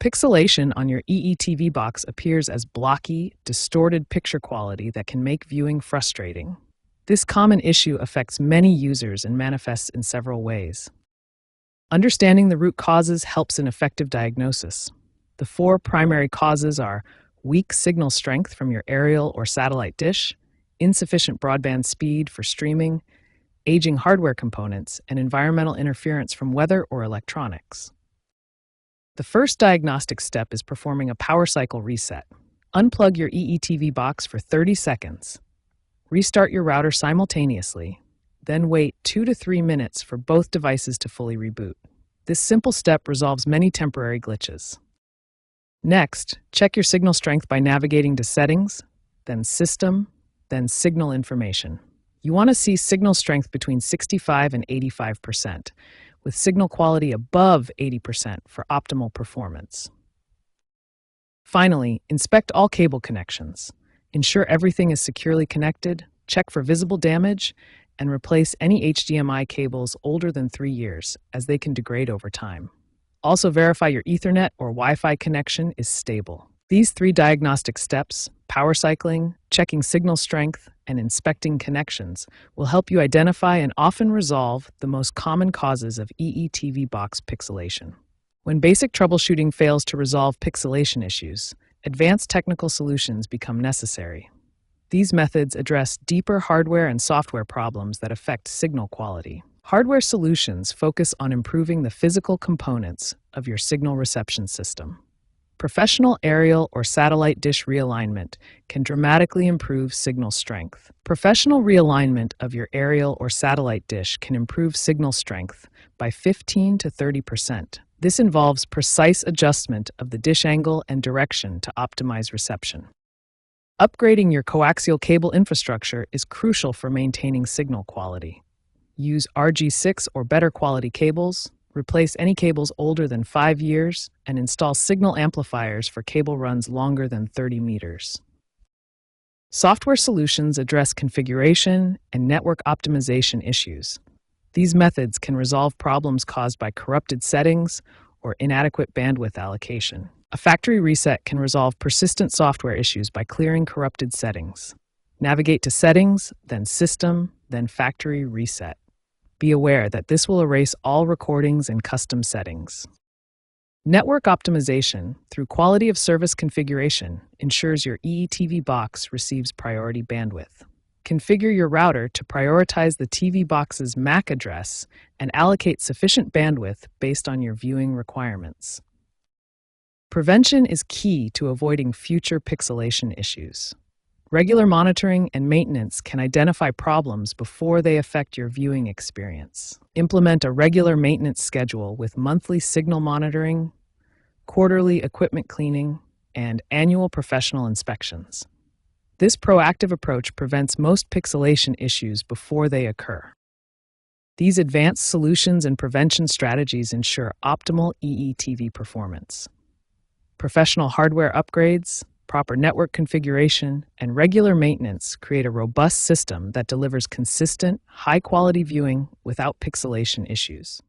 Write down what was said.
Pixelation on your EETV box appears as blocky, distorted picture quality that can make viewing frustrating. This common issue affects many users and manifests in several ways. Understanding the root causes helps in effective diagnosis. The four primary causes are weak signal strength from your aerial or satellite dish, insufficient broadband speed for streaming, aging hardware components, and environmental interference from weather or electronics. The first diagnostic step is performing a power cycle reset. Unplug your EETV box for 30 seconds. Restart your router simultaneously, then wait 2 to 3 minutes for both devices to fully reboot. This simple step resolves many temporary glitches. Next, check your signal strength by navigating to Settings, then System, then Signal Information. You want to see signal strength between 65 and 85%, with signal quality above 80% for optimal performance. Finally, inspect all cable connections. Ensure everything is securely connected, check for visible damage, and replace any HDMI cables older than 3 years, as they can degrade over time. Also verify your Ethernet or Wi-Fi connection is stable. These 3 diagnostic steps, power cycling, checking signal strength, and inspecting connections, will help you identify and often resolve the most common causes of EETV box pixelation. When basic troubleshooting fails to resolve pixelation issues, advanced technical solutions become necessary. These methods address deeper hardware and software problems that affect signal quality. Hardware solutions focus on improving the physical components of your signal reception system. Professional aerial or satellite dish realignment can dramatically improve signal strength. Professional realignment of your aerial or satellite dish can improve signal strength by 15 to 30%. This involves precise adjustment of the dish angle and direction to optimize reception. Upgrading your coaxial cable infrastructure is crucial for maintaining signal quality. Use RG6 or better quality cables, replace any cables older than 5 years, and install signal amplifiers for cable runs longer than 30 meters. Software solutions address configuration and network optimization issues. These methods can resolve problems caused by corrupted settings or inadequate bandwidth allocation. A factory reset can resolve persistent software issues by clearing corrupted settings. Navigate to Settings, then System, then Factory Reset. Be aware that this will erase all recordings and custom settings. Network optimization, through quality of service configuration, ensures your EETV box receives priority bandwidth. Configure your router to prioritize the TV box's MAC address and allocate sufficient bandwidth based on your viewing requirements. Prevention is key to avoiding future pixelation issues. Regular monitoring and maintenance can identify problems before they affect your viewing experience. Implement a regular maintenance schedule with monthly signal monitoring, quarterly equipment cleaning, and annual professional inspections. This proactive approach prevents most pixelation issues before they occur. These advanced solutions and prevention strategies ensure optimal EETV performance. Professional hardware upgrades, proper network configuration, and regular maintenance create a robust system that delivers consistent, high-quality viewing without pixelation issues.